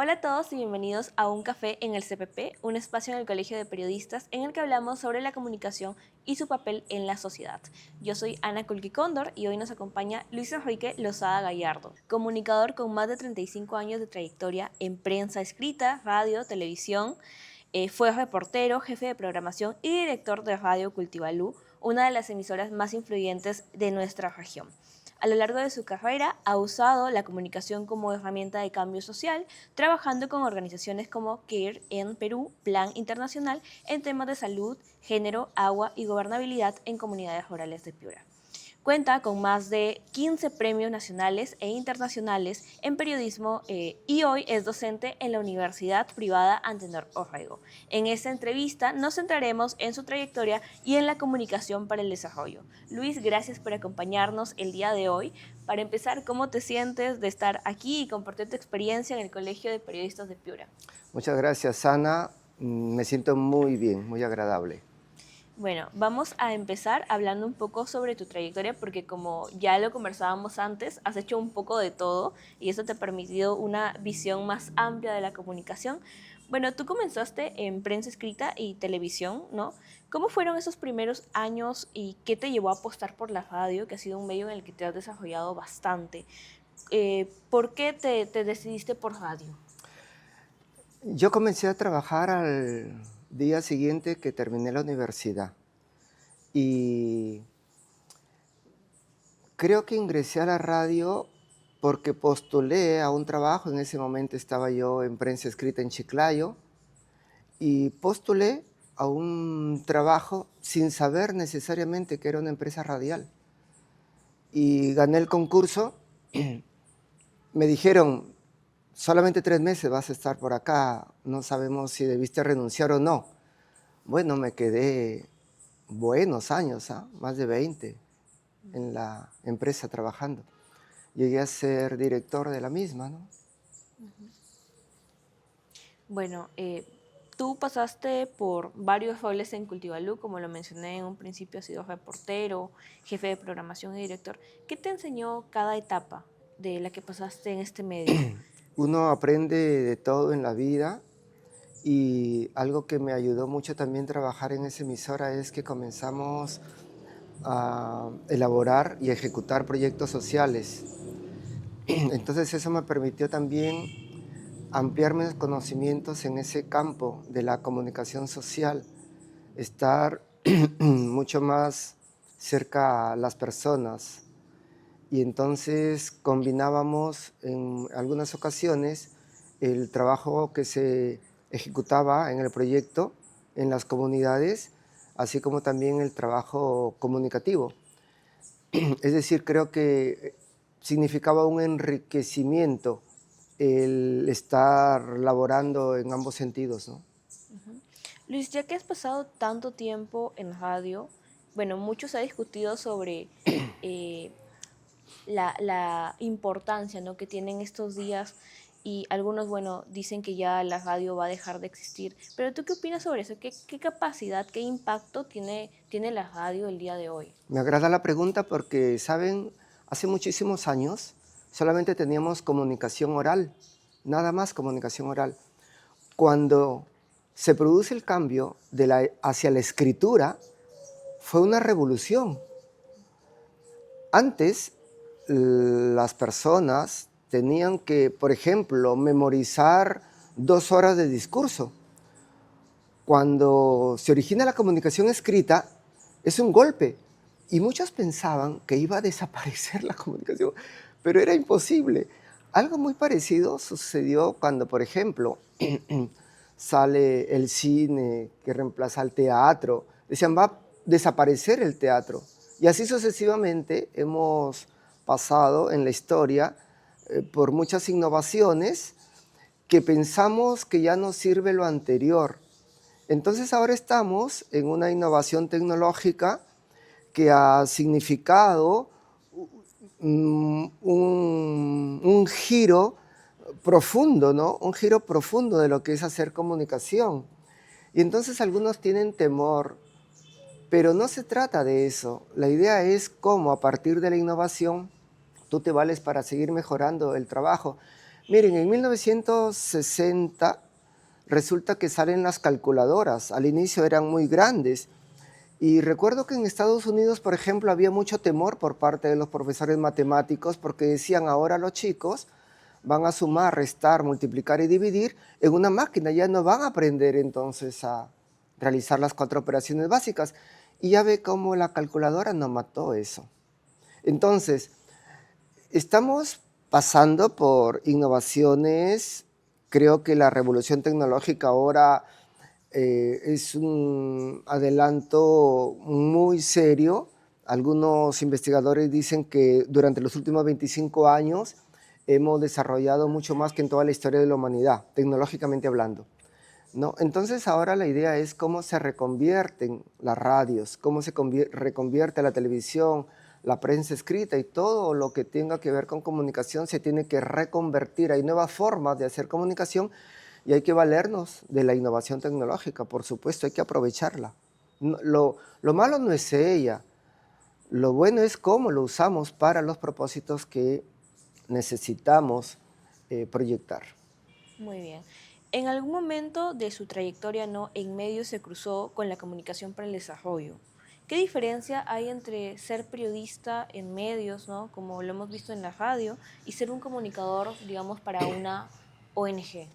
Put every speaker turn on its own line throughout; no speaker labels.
Hola a todos y bienvenidos a Un Café en el CPP, un espacio en el Colegio de Periodistas en el que hablamos sobre la comunicación y su papel en la sociedad. Yo soy Ana Kulki Cóndor y hoy nos acompaña Luis Enrique Lozada Gallardo, comunicador con más de 35 años de trayectoria en prensa escrita, radio, televisión. Fue reportero, jefe de programación y director de Radio Cultivalú, una de las emisoras más influyentes de nuestra región. A lo largo de su carrera ha usado la comunicación como herramienta de cambio social, trabajando con organizaciones como CARE en Perú, Plan Internacional, en temas de salud, género, agua y gobernabilidad en comunidades rurales de Piura. Cuenta con más de 15 premios nacionales e internacionales en periodismo y hoy es docente en la Universidad Privada Antenor Orrego. En esta entrevista nos centraremos en su trayectoria y en la comunicación para el desarrollo. Luis, gracias por acompañarnos el día de hoy. Para empezar, ¿cómo te sientes de estar aquí y compartir tu experiencia en el Colegio de Periodistas de Piura?
Muchas gracias, Ana. Me siento muy bien, muy agradable.
Bueno, vamos a empezar hablando un poco sobre tu trayectoria porque como ya lo conversábamos antes, has hecho un poco de todo y eso te ha permitido una visión más amplia de la comunicación. Bueno, tú comenzaste en prensa escrita y televisión, ¿no? ¿Cómo fueron esos primeros años y qué te llevó a apostar por la radio, que ha sido un medio en el que te has desarrollado bastante? ¿Por qué te decidiste por radio?
Yo comencé a trabajar al día siguiente que terminé la universidad y creo que ingresé a la radio porque postulé a un trabajo. En ese momento estaba yo en prensa escrita en Chiclayo y postulé a un trabajo sin saber necesariamente que era una empresa radial. Y gané el concurso. Me dijeron, solamente 3 meses vas a estar por acá, no sabemos si debiste renunciar o no. Bueno, me quedé buenos años, más de 20 en la empresa trabajando. Llegué a ser director de la misma, ¿no?
Bueno, tú pasaste por varios roles en Cultivalú, como lo mencioné en un principio, has sido reportero, jefe de programación y director. ¿Qué te enseñó cada etapa de la que pasaste en este medio?
Uno aprende de todo en la vida y algo que me ayudó mucho también trabajar en esa emisora es que comenzamos a elaborar y ejecutar proyectos sociales. Entonces eso me permitió también ampliar mis conocimientos en ese campo de la comunicación social, estar mucho más cerca a las personas. Y entonces combinábamos en algunas ocasiones el trabajo que se ejecutaba en el proyecto en las comunidades, así como también el trabajo comunicativo. Es decir, creo que significaba un enriquecimiento el estar laborando en ambos sentidos, ¿no?
Ujú. Luis, ya que has pasado tanto tiempo en radio, bueno, mucho se ha discutido sobre eh, la importancia, ¿no?, que tienen estos días y algunos, bueno, dicen que ya la radio va a dejar de existir. Pero ¿tú qué opinas sobre eso? ¿Qué capacidad, qué impacto tiene la radio el día de hoy?
Me agrada la pregunta porque, ¿saben? Hace muchísimos años solamente teníamos comunicación oral, nada más comunicación oral. Cuando se produce el cambio hacia la escritura, fue una revolución. Antes, las personas tenían que, por ejemplo, memorizar 2 horas de discurso. Cuando se origina la comunicación escrita, es un golpe. Y muchos pensaban que iba a desaparecer la comunicación, pero era imposible. Algo muy parecido sucedió cuando, por ejemplo, sale el cine que reemplaza al teatro. Decían, va a desaparecer el teatro. Y así sucesivamente hemos pasado en la historia por muchas innovaciones que pensamos que ya no sirve lo anterior. Entonces ahora estamos en una innovación tecnológica que ha significado un giro profundo, ¿no? Un giro profundo de lo que es hacer comunicación. Y entonces algunos tienen temor, pero no se trata de eso. La idea es cómo a partir de la innovación tú te vales para seguir mejorando el trabajo. Miren, en 1960 resulta que salen las calculadoras. Al inicio eran muy grandes. Y recuerdo que en Estados Unidos, por ejemplo, había mucho temor por parte de los profesores matemáticos porque decían ahora los chicos van a sumar, restar, multiplicar y dividir en una máquina, ya no van a aprender entonces a realizar las 4 operaciones básicas. Y ya ve cómo la calculadora no mató eso. Entonces, estamos pasando por innovaciones. Creo que la revolución tecnológica ahora es un adelanto muy serio. Algunos investigadores dicen que durante los últimos 25 años hemos desarrollado mucho más que en toda la historia de la humanidad, tecnológicamente hablando, ¿no? Entonces ahora la idea es cómo se reconvierten las radios, cómo se reconvierte la televisión, la prensa escrita y todo lo que tenga que ver con comunicación se tiene que reconvertir. Hay nuevas formas de hacer comunicación y hay que valernos de la innovación tecnológica, por supuesto, hay que aprovecharla. Lo malo no es ella, lo bueno es cómo lo usamos para los propósitos que necesitamos proyectar.
Muy bien. En algún momento de su trayectoria, ¿no? En medio se cruzó con la comunicación para el desarrollo. ¿Qué diferencia hay entre ser periodista en medios, ¿no? Como lo hemos visto en la radio, y ser un comunicador, digamos, para una ONG?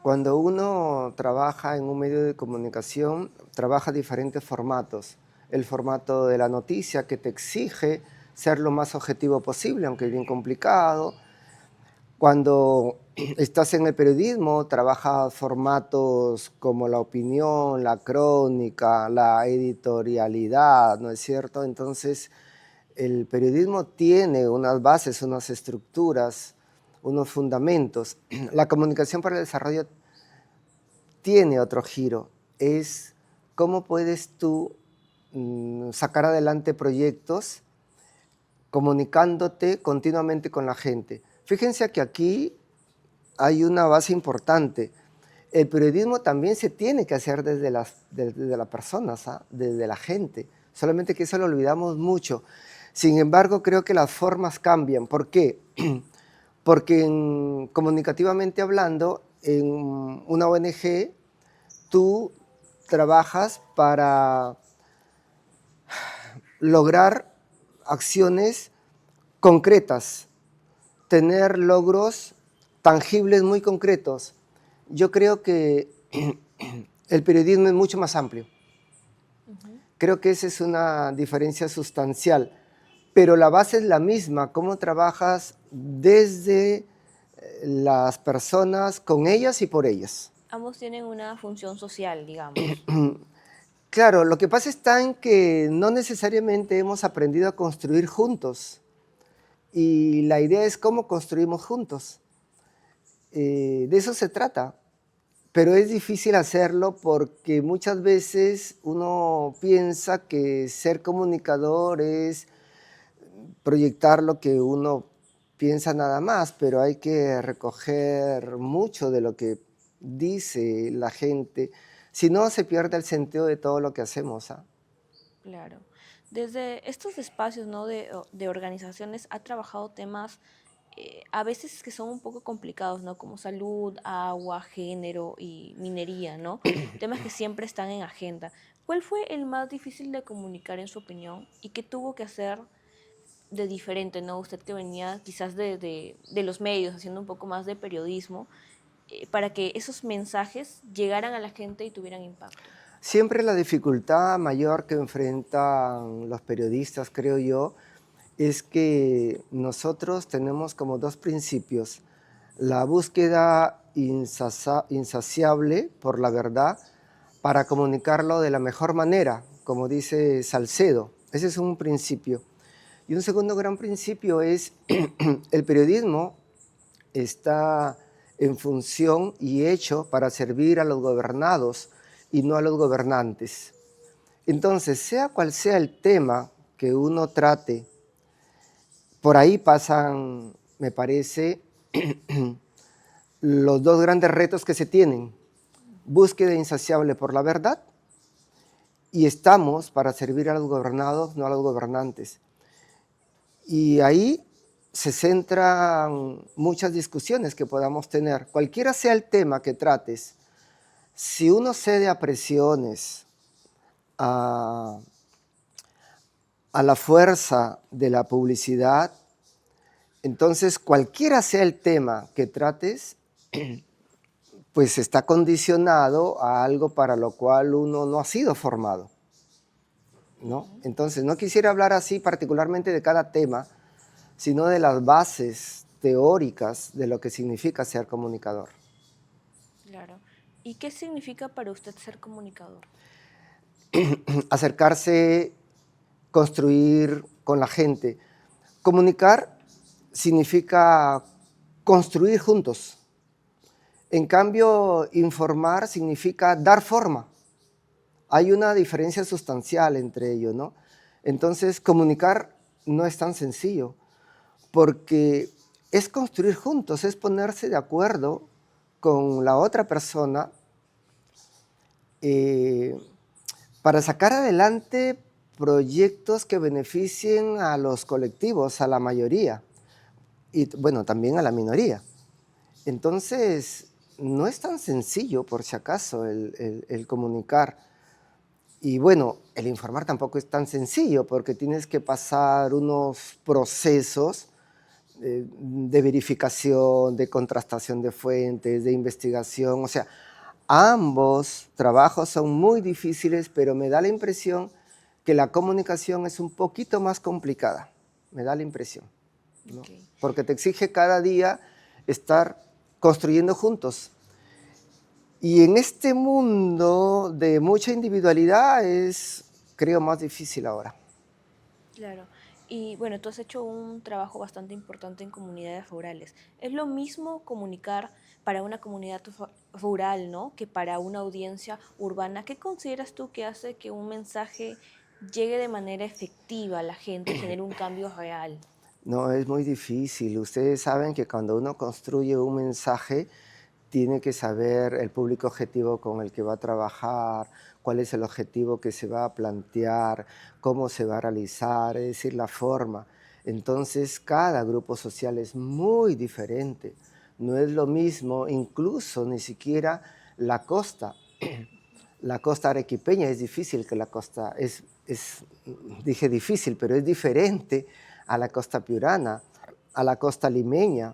Cuando uno trabaja en un medio de comunicación, trabaja diferentes formatos. El formato de la noticia que te exige ser lo más objetivo posible, aunque es bien complicado. Cuando estás en el periodismo, trabajas formatos como la opinión, la crónica, la editorialidad, ¿no es cierto? Entonces, el periodismo tiene unas bases, unas estructuras, unos fundamentos. La comunicación para el desarrollo tiene otro giro. Es cómo puedes tú sacar adelante proyectos comunicándote continuamente con la gente. Fíjense que aquí hay una base importante. El periodismo también se tiene que hacer desde las personas, ¿ah? Desde la gente. Solamente que eso lo olvidamos mucho. Sin embargo, creo que las formas cambian. ¿Por qué? Porque comunicativamente hablando, en una ONG, tú trabajas para lograr acciones concretas, tener logros tangibles muy concretos. Yo creo que el periodismo es mucho más amplio. Creo que esa es una diferencia sustancial, pero la base es la misma, cómo trabajas desde las personas, con ellas y por ellas.
Ambos tienen una función social, digamos.
Claro, lo que pasa está en que no necesariamente hemos aprendido a construir juntos y la idea es cómo construimos juntos. De eso se trata, pero es difícil hacerlo porque muchas veces uno piensa que ser comunicador es proyectar lo que uno piensa nada más, pero hay que recoger mucho de lo que dice la gente, si no se pierde el sentido de todo lo que hacemos, ¿ah?
Claro. Desde estos espacios, ¿no? de organizaciones ha trabajado temas a veces que son un poco complicados, ¿no? Como salud, agua, género y minería, ¿no? Temas que siempre están en agenda. ¿Cuál fue el más difícil de comunicar en su opinión y qué tuvo que hacer de diferente, ¿no? Usted que venía quizás de los medios, haciendo un poco más de periodismo, para que esos mensajes llegaran a la gente y tuvieran impacto.
Siempre la dificultad mayor que enfrentan los periodistas, creo yo, es que nosotros tenemos como dos principios: la búsqueda insaciable por la verdad para comunicarlo de la mejor manera, como dice Salcedo. Ese es un principio. Y un segundo gran principio es el periodismo está en función y hecho para servir a los gobernados y no a los gobernantes. Entonces, sea cual sea el tema que uno trate, por ahí pasan, me parece, los dos grandes retos que se tienen: búsqueda insaciable por la verdad, y estamos para servir a los gobernados, no a los gobernantes. Y ahí se centran muchas discusiones que podamos tener. Cualquiera sea el tema que trates, si uno cede a presiones, a, a la fuerza de la publicidad, entonces cualquiera sea el tema que trates, pues está condicionado a algo para lo cual uno no ha sido formado, ¿no? Entonces no quisiera hablar así particularmente de cada tema, sino de las bases teóricas de lo que significa ser comunicador.
Claro. ¿Y qué significa para usted ser comunicador?
Acercarse, construir con la gente. Comunicar significa construir juntos. En cambio, informar significa dar forma. Hay una diferencia sustancial entre ellos, ¿no? Entonces, comunicar no es tan sencillo, porque es construir juntos, es ponerse de acuerdo con la otra persona eh, para sacar adelante proyectos que beneficien a los colectivos, a la mayoría y, bueno, también a la minoría. Entonces, no es tan sencillo, por si acaso, el comunicar. Y bueno, el informar tampoco es tan sencillo porque tienes que pasar unos procesos de verificación, de contrastación de fuentes, de investigación. O sea, ambos trabajos son muy difíciles, pero me da la impresión que la comunicación es un poquito más complicada. Me da la impresión, ¿no?
Okay.
Porque te exige cada día estar construyendo juntos. Y en este mundo de mucha individualidad es, creo, más difícil ahora.
Claro. Y bueno, tú has hecho un trabajo bastante importante en comunidades rurales. ¿Es lo mismo comunicar para una comunidad rural, ¿no? Que para una audiencia urbana? ¿Qué consideras tú que hace que un mensaje llegue de manera efectiva a la gente y genere un cambio real?
No, es muy difícil. Ustedes saben que cuando uno construye un mensaje, tiene que saber el público objetivo con el que va a trabajar, cuál es el objetivo que se va a plantear, cómo se va a realizar, es decir, la forma. Entonces, cada grupo social es muy diferente. No es lo mismo, incluso ni siquiera la costa. La costa arequipeña es difícil que la costa, dije difícil, pero es diferente a la costa piurana, a la costa limeña.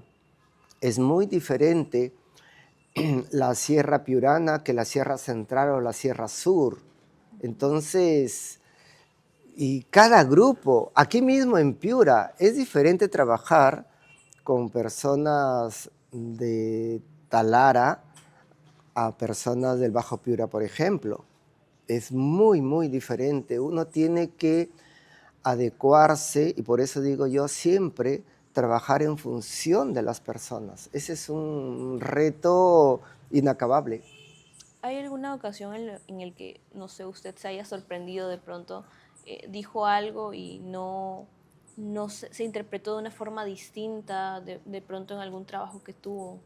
Es muy diferente la Sierra Piurana que la Sierra Central o la Sierra Sur. Entonces, y cada grupo, aquí mismo en Piura, es diferente trabajar con personas de Talara a personas del Bajo Piura, por ejemplo. Es muy, muy diferente. Uno tiene que adecuarse y por eso digo yo siempre trabajar en función de las personas. Ese es un reto inacabable.
¿Hay alguna ocasión en el que, no sé, usted se haya sorprendido de pronto, dijo algo y se interpretó de una forma distinta de pronto en algún trabajo que tuvo?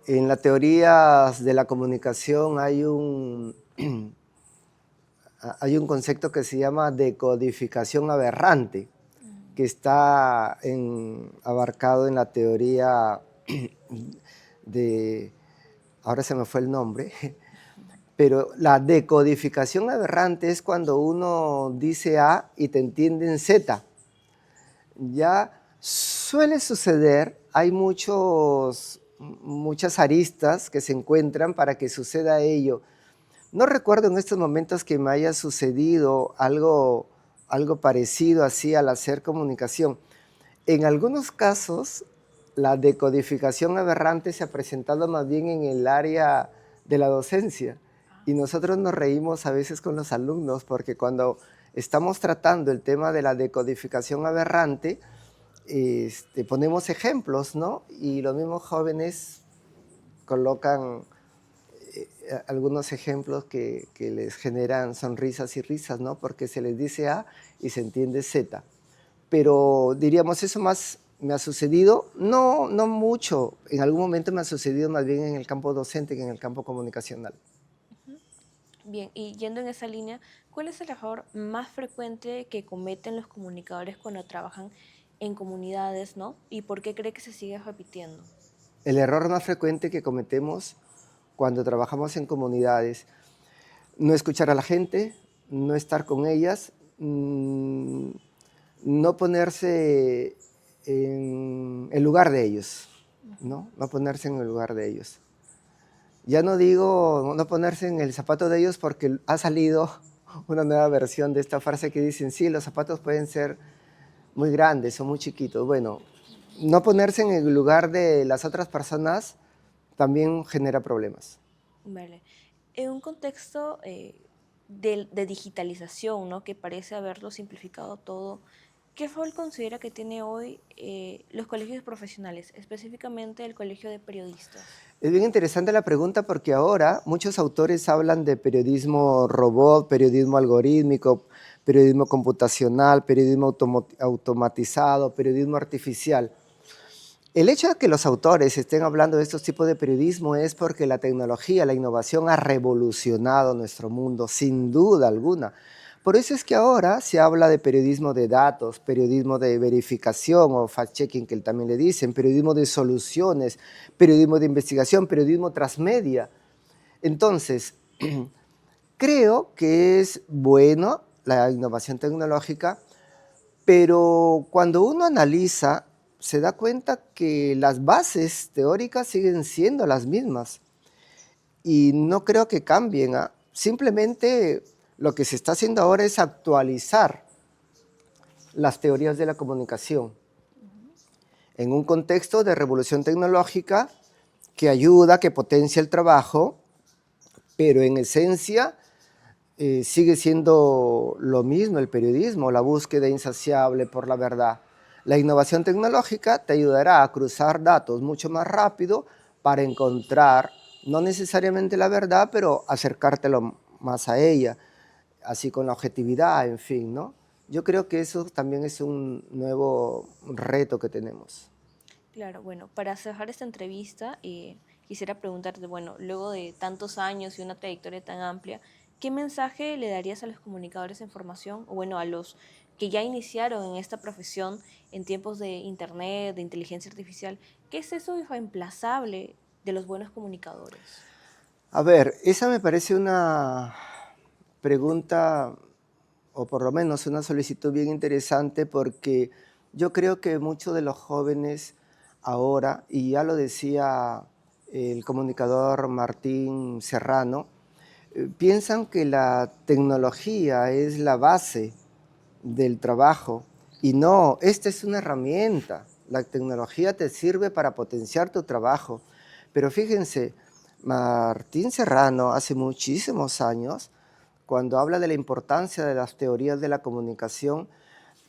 En la teoría de la comunicación hay un concepto que se llama decodificación aberrante,
Mm.
que está abarcado en la teoría de, ahora se me fue el nombre, pero la decodificación aberrante es cuando uno dice A y te entienden Z. Ya suele suceder, hay muchas aristas que se encuentran para que suceda ello. No recuerdo en estos momentos que me haya sucedido algo parecido así al hacer comunicación. En algunos casos, la decodificación aberrante se ha presentado más bien en el área de la docencia. Y nosotros nos reímos a veces con los alumnos porque cuando estamos tratando el tema de la decodificación aberrante, ponemos ejemplos, ¿no? Y los mismos jóvenes colocan algunos ejemplos que les generan sonrisas y risas, ¿no? Porque se les dice A y se entiende Z. Pero diríamos, eso más me ha sucedido, no mucho, en algún momento me ha sucedido más bien en el campo docente que en el campo comunicacional.
Ujú. Bien, y yendo en esa línea, ¿cuál es el error más frecuente que cometen los comunicadores cuando trabajan en comunidades, ¿no? ¿Y por qué cree que se sigue repitiendo?
El error más frecuente que cometemos cuando trabajamos en comunidades, no escuchar a la gente, no estar con ellas, no ponerse en el lugar de ellos, ¿no? No ponerse en el lugar de ellos. Ya no digo no ponerse en el zapato de ellos porque ha salido una nueva versión de esta frase que dicen, sí, los zapatos pueden ser muy grandes o muy chiquitos. Bueno, no ponerse en el lugar de las otras personas también genera problemas.
Vale. En un contexto de digitalización, ¿no? Que parece haberlo simplificado todo, ¿qué rol considera que tiene hoy los colegios profesionales, específicamente el Colegio de Periodistas?
Es bien interesante la pregunta porque ahora muchos autores hablan de periodismo robot, periodismo algorítmico, periodismo computacional, periodismo automatizado, periodismo artificial. El hecho de que los autores estén hablando de estos tipos de periodismo es porque la tecnología, la innovación ha revolucionado nuestro mundo, sin duda alguna. Por eso es que ahora se habla de periodismo de datos, periodismo de verificación o fact-checking, que también le dicen, periodismo de soluciones, periodismo de investigación, periodismo transmedia. Entonces, creo que es bueno la innovación tecnológica, pero cuando uno analiza, se da cuenta que las bases teóricas siguen siendo las mismas y no creo que cambien. Simplemente lo que se está haciendo ahora es actualizar las teorías de la comunicación en un contexto de revolución tecnológica que ayuda, que potencia el trabajo, pero en esencia sigue siendo lo mismo el periodismo, la búsqueda insaciable por la verdad. La innovación tecnológica te ayudará a cruzar datos mucho más rápido para encontrar, no necesariamente la verdad, pero acercártelo más a ella, así con la objetividad, en fin, ¿no? Yo creo que eso también es un nuevo reto que tenemos.
Claro, bueno, para cerrar esta entrevista, quisiera preguntarte, bueno, luego de tantos años y una trayectoria tan amplia, ¿qué mensaje le darías a los comunicadores de información, o bueno, a los que ya iniciaron en esta profesión en tiempos de internet, de inteligencia artificial? ¿Qué es eso irreemplazable de los buenos comunicadores?
A ver, esa me parece una pregunta, o por lo menos una solicitud bien interesante, porque yo creo que muchos de los jóvenes ahora, y ya lo decía el comunicador Martín Serrano, piensan que la tecnología es la base del trabajo y no, esta es una herramienta. La tecnología te sirve para potenciar tu trabajo. Pero fíjense, Martín Serrano hace muchísimos años, cuando habla de la importancia de las teorías de la comunicación,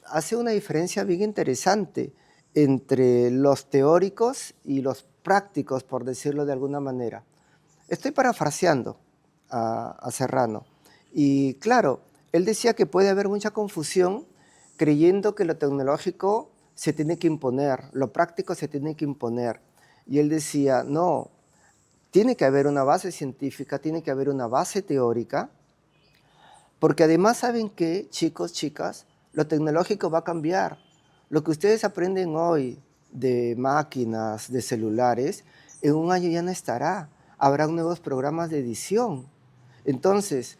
hace una diferencia bien interesante entre los teóricos y los prácticos, por decirlo de alguna manera. Estoy parafraseando a Serrano. Y claro, él decía que puede haber mucha confusión creyendo que lo tecnológico se tiene que imponer, lo práctico se tiene que imponer. Y él decía, no, tiene que haber una base científica, tiene que haber una base teórica, porque además saben que, chicos, chicas, lo tecnológico va a cambiar. Lo que ustedes aprenden hoy de máquinas, de celulares, en un año ya no estará. Habrán nuevos programas de edición. Entonces,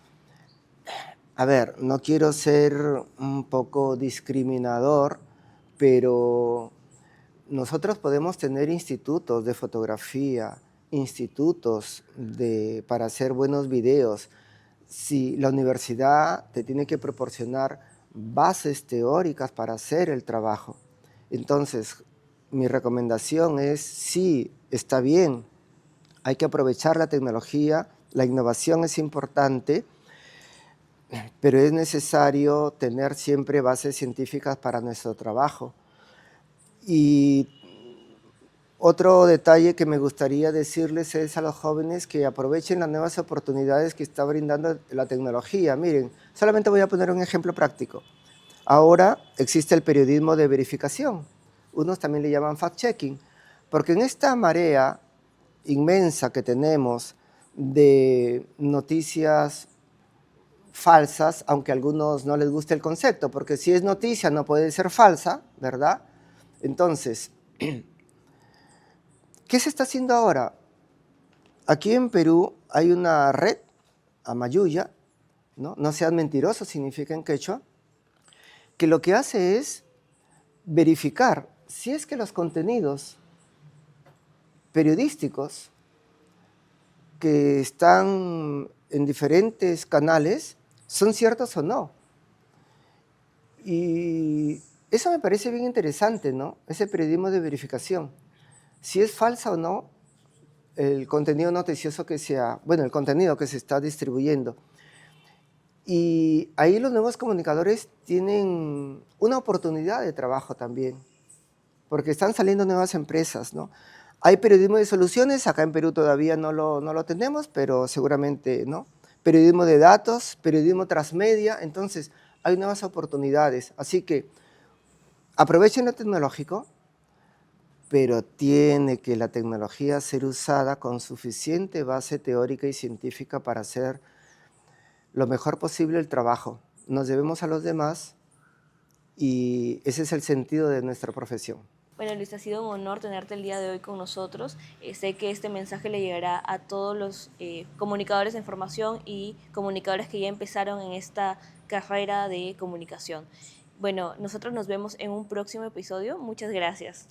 a ver, no quiero ser un poco discriminador, pero nosotros podemos tener institutos de fotografía, institutos para hacer buenos videos. Si la universidad te tiene que proporcionar bases teóricas para hacer el trabajo. Entonces, mi recomendación es, sí, está bien, hay que aprovechar la tecnología, la innovación es importante, pero es necesario tener siempre bases científicas para nuestro trabajo. Y otro detalle que me gustaría decirles es a los jóvenes que aprovechen las nuevas oportunidades que está brindando la tecnología. Miren, solamente voy a poner un ejemplo práctico. Ahora existe el periodismo de verificación. Unos también le llaman fact-checking, porque en esta marea inmensa que tenemos de noticias falsas, aunque a algunos no les guste el concepto, porque si es noticia no puede ser falsa, ¿verdad? Entonces, ¿qué se está haciendo ahora? Aquí en Perú hay una red, Amayuya, ¿no? No sean mentirosos, significa en quechua, que lo que hace es verificar si es que los contenidos periodísticos que están en diferentes canales son ciertos o no. Y eso me parece bien interesante, ¿no? Ese periodismo de verificación. Si es falsa o no el contenido noticioso el contenido que se está distribuyendo. Y ahí los nuevos comunicadores tienen una oportunidad de trabajo también, porque están saliendo nuevas empresas, ¿no? Hay periodismo de soluciones, acá en Perú todavía no lo tenemos, pero seguramente, ¿no? Periodismo de datos, periodismo transmedia, entonces hay nuevas oportunidades. Así que aprovechen lo tecnológico, pero tiene que la tecnología ser usada con suficiente base teórica y científica para hacer lo mejor posible el trabajo. Nos debemos a los demás y ese es el sentido de nuestra profesión.
Bueno, Luis, ha sido un honor tenerte el día de hoy con nosotros. Sé que este mensaje le llegará a todos los comunicadores de información y comunicadores que ya empezaron en esta carrera de comunicación. Bueno, nosotros nos vemos en un próximo episodio. Muchas gracias.